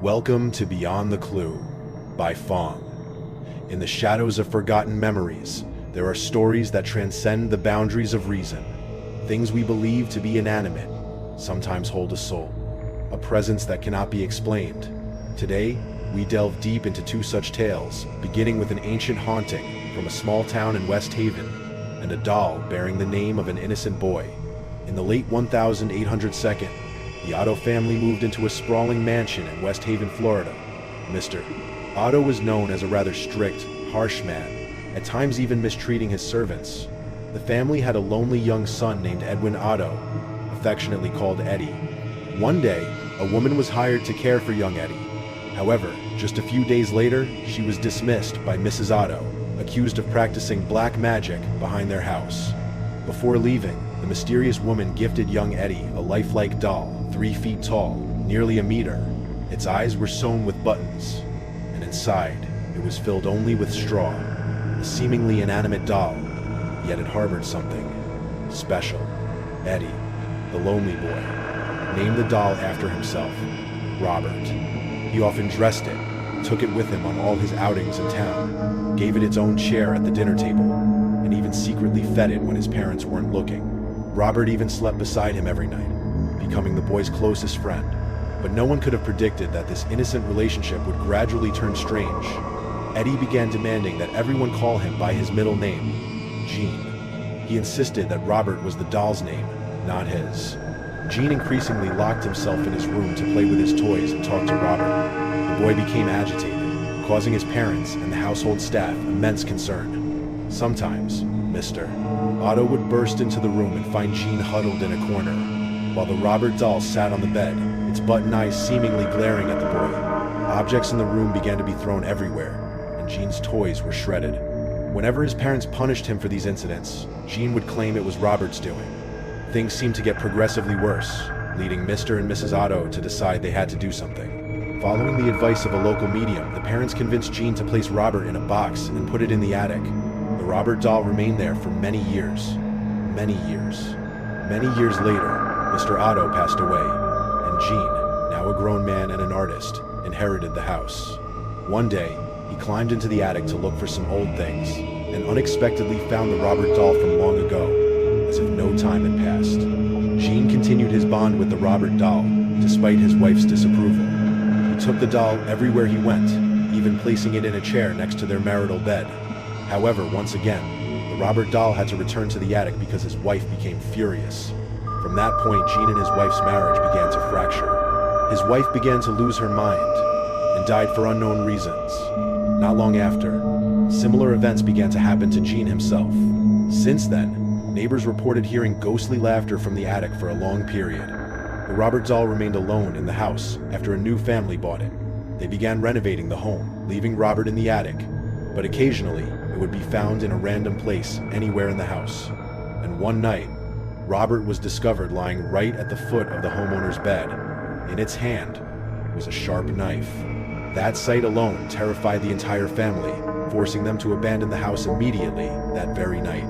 Welcome to Beyond the Clue by Fong. In the shadows of forgotten memories, there are stories that transcend the boundaries of reason. Things we believe to be inanimate sometimes hold a soul, a presence that cannot be explained. Today, we delve deep into two such tales, beginning with an ancient haunting from a small town in West Haven and a doll bearing the name of an innocent boy. In the late 1802nd, the Otto family moved into a sprawling mansion in West Haven, Florida. Mr. Otto was known as a rather strict, harsh man, at times even mistreating his servants. The family had a lonely young son named Edwin Otto, affectionately called Eddy. One day, a woman was hired to care for young Eddy. However, just a few days later, she was dismissed by Mrs. Otto, accused of practicing black magic behind their house. Before leaving, the mysterious woman gifted young Eddy a lifelike doll, 3 feet tall, nearly a meter. Its eyes were sewn with buttons, and inside, it was filled only with straw. A seemingly inanimate doll, yet it harbored something special. Eddy, the lonely boy, named the doll after himself, Robert. He often dressed it, took it with him on all his outings in town, gave it its own chair at the dinner table, and even secretly fed it when his parents weren't looking. Robert even slept beside him every night, becoming the boy's closest friend. But no one could have predicted that this innocent relationship would gradually turn strange. Eddy began demanding that everyone call him by his middle name, Gene. He insisted that Robert was the doll's name, not his. Gene increasingly locked himself in his room to play with his toys and talk to Robert. The boy became agitated, causing his parents and the household staff immense concern. Sometimes, Mr. Otto would burst into the room and find Gene huddled in a corner, while the Robert doll sat on the bed, its button eyes seemingly glaring at the boy. Objects in the room began to be thrown everywhere, and Gene's toys were shredded. Whenever his parents punished him for these incidents, Gene would claim it was Robert's doing. Things seemed to get progressively worse, leading Mr. and Mrs. Otto to decide they had to do something. Following the advice of a local medium, the parents convinced Gene to place Robert in a box and put it in the attic. The Robert doll remained there for many years. Many years. Many years later, Mr. Otto passed away, and Gene, now a grown man and an artist, inherited the house. One day, he climbed into the attic to look for some old things, and unexpectedly found the Robert doll from long ago, as if no time had passed. Gene continued his bond with the Robert doll, despite his wife's disapproval. He took the doll everywhere he went, even placing it in a chair next to their marital bed. However, once again, the Robert doll had to return to the attic because his wife became furious. From that point, Gene and his wife's marriage began to fracture. His wife began to lose her mind and died for unknown reasons. Not long after, similar events began to happen to Gene himself. Since then, neighbors reported hearing ghostly laughter from the attic for a long period. The Robert doll remained alone in the house after a new family bought it. They began renovating the home, leaving Robert in the attic, but occasionally it would be found in a random place anywhere in the house. And one night, Robert was discovered lying right at the foot of the homeowner's bed. In its hand was a sharp knife. That sight alone terrified the entire family, forcing them to abandon the house immediately that very night.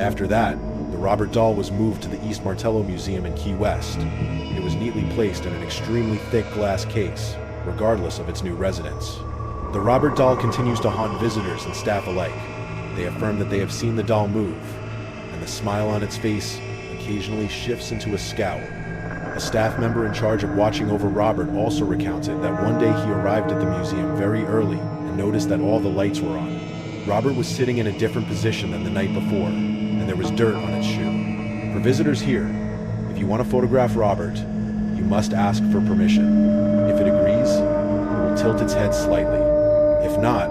After that, the Robert doll was moved to the East Martello Museum in Key West. It was neatly placed in an extremely thick glass case, regardless of its new residence. The Robert doll continues to haunt visitors and staff alike. They affirm that they have seen the doll move, and the smile on its face occasionally shifts into a scowl. A staff member in charge of watching over Robert also recounted that one day he arrived at the museum very early and noticed that all the lights were on. Robert was sitting in a different position than the night before, and there was dirt on its shoe. For visitors here, if you want to photograph Robert, you must ask for permission. If it agrees, it will tilt its head slightly. If not,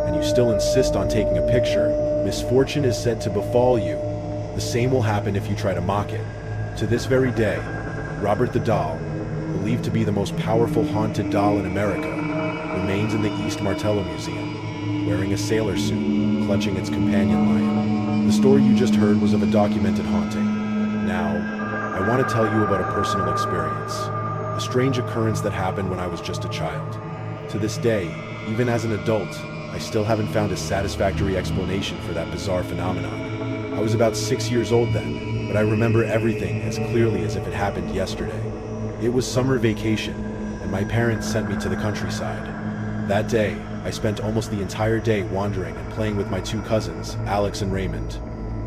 and you still insist on taking a picture, misfortune is said to befall you. The same will happen if you try to mock it. To this very day, Robert the doll, believed to be the most powerful haunted doll in America, remains in the East Martello Museum, wearing a sailor suit, clutching its companion lion. The story you just heard was of a documented haunting. Now, I want to tell you about a personal experience, a strange occurrence that happened when I was just a child. To this day, even as an adult, I still haven't found a satisfactory explanation for that bizarre phenomenon. I was about 6 years old then, but I remember everything as clearly as if it happened yesterday. It was summer vacation, and my parents sent me to the countryside. That day, I spent almost the entire day wandering and playing with my two cousins, Alex and Raymond.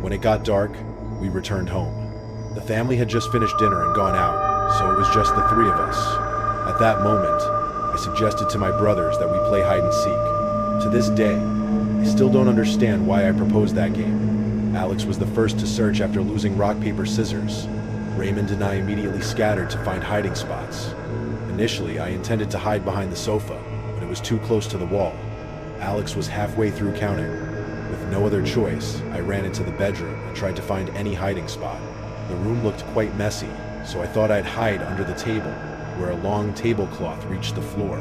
When it got dark, we returned home. The family had just finished dinner and gone out, so it was just the three of us. At that moment, I suggested to my brothers that we play hide and seek. To this day, I still don't understand why I proposed that game. Alex was the first to search after losing rock, paper, scissors. Raymond and I immediately scattered to find hiding spots. Initially, I intended to hide behind the sofa, but it was too close to the wall. Alex was halfway through counting. With no other choice, I ran into the bedroom and tried to find any hiding spot. The room looked quite messy, so I thought I'd hide under the table, where a long tablecloth reached the floor.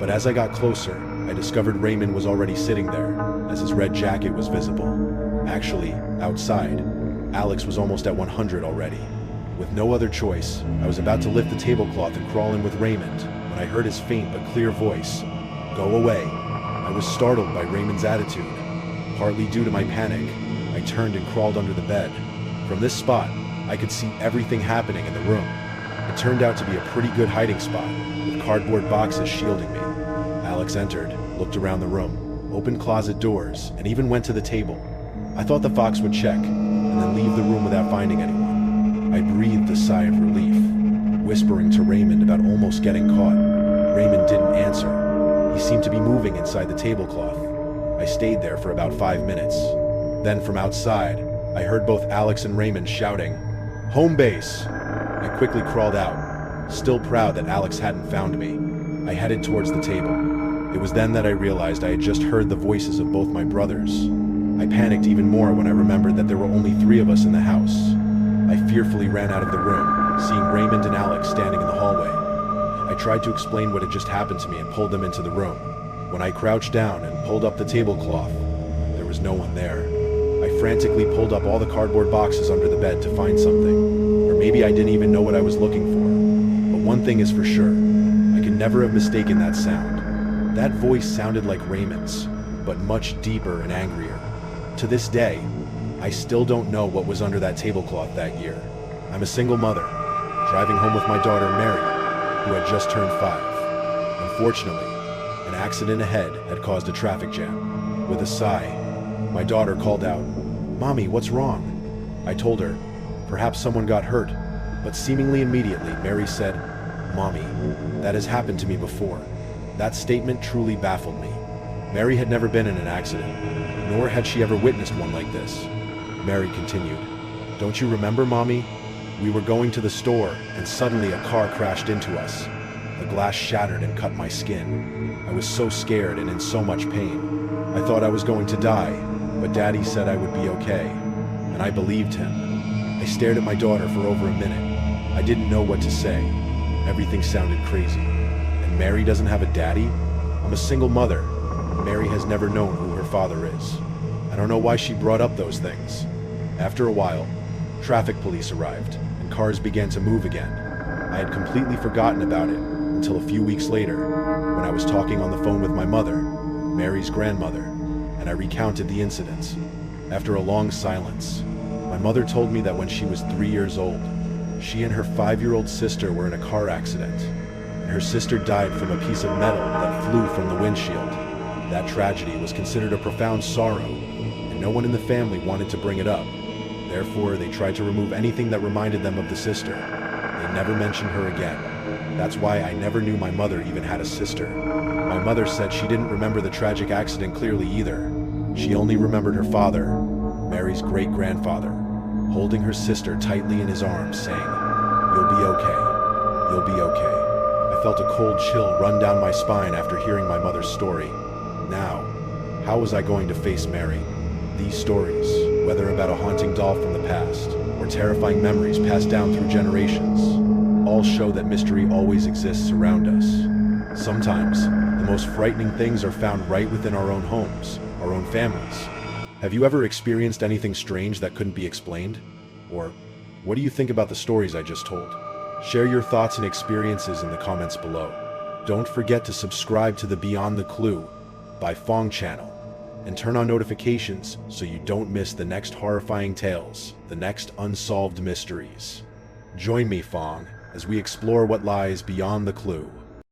But as I got closer, I discovered Raymond was already sitting there, as his red jacket was visible. Actually, outside, Alex was almost at 100 already. With no other choice, I was about to lift the tablecloth and crawl in with Raymond when I heard his faint but clear voice. "Go away." I was startled by Raymond's attitude. Partly due to my panic, I turned and crawled under the bed. From this spot, I could see everything happening in the room. It turned out to be a pretty good hiding spot, with cardboard boxes shielding me. Alex entered, looked around the room, opened closet doors, and even went to the table. I thought the fox would check, and then leave the room without finding anyone. I breathed a sigh of relief, whispering to Raymond about almost getting caught. Raymond didn't answer. He seemed to be moving inside the tablecloth. I stayed there for about 5 minutes. Then from outside, I heard both Alex and Raymond shouting, "Home base!" I quickly crawled out, still proud that Alex hadn't found me. I headed towards the table. It was then that I realized I had just heard the voices of both my brothers. I panicked even more when I remembered that there were only 3 of us in the house. I fearfully ran out of the room, seeing Raymond and Alex standing in the hallway. I tried to explain what had just happened to me and pulled them into the room. When I crouched down and pulled up the tablecloth, there was no one there. I frantically pulled up all the cardboard boxes under the bed to find something. Or maybe I didn't even know what I was looking for. But one thing is for sure, I could never have mistaken that sound. That voice sounded like Raymond's, but much deeper and angrier. To this day, I still don't know what was under that tablecloth that year. I'm a single mother, driving home with my daughter Mary, who had just turned 5. Unfortunately, an accident ahead had caused a traffic jam. With a sigh, my daughter called out, "Mommy, what's wrong?" I told her, perhaps someone got hurt, but seemingly immediately Mary said, "Mommy, that has happened to me before." That statement truly baffled me. Mary had never been in an accident, nor had she ever witnessed one like this. Mary continued, "Don't you remember, Mommy? We were going to the store, and suddenly a car crashed into us. The glass shattered and cut my skin. I was so scared and in so much pain. I thought I was going to die, but Daddy said I would be okay, and I believed him." I stared at my daughter for over a minute. I didn't know what to say. Everything sounded crazy. And Mary doesn't have a daddy? I'm a single mother. Mary has never known who her father is. I don't know why she brought up those things. After a while, traffic police arrived, and cars began to move again. I had completely forgotten about it until a few weeks later, when I was talking on the phone with my mother, Mary's grandmother, and I recounted the incidents. After a long silence, my mother told me that when she was 3 years old, she and her 5-year-old sister were in a car accident, and her sister died from a piece of metal that flew from the windshield. That tragedy was considered a profound sorrow, and no one in the family wanted to bring it up. Therefore, they tried to remove anything that reminded them of the sister. They never mentioned her again. That's why I never knew my mother even had a sister. My mother said she didn't remember the tragic accident clearly either. She only remembered her father, Mary's great-grandfather, holding her sister tightly in his arms, saying, "You'll be okay. You'll be okay." I felt a cold chill run down my spine after hearing my mother's story. Now, how was I going to face Mary? These stories, whether about a haunting doll from the past, or terrifying memories passed down through generations, all show that mystery always exists around us. Sometimes, the most frightening things are found right within our own homes, our own families. Have you ever experienced anything strange that couldn't be explained? Or, what do you think about the stories I just told? Share your thoughts and experiences in the comments below. Don't forget to subscribe to the Beyond the Clue by Fong channel, and turn on notifications so you don't miss the next horrifying tales, the next unsolved mysteries. Join me, Fong, as we explore what lies beyond the clue.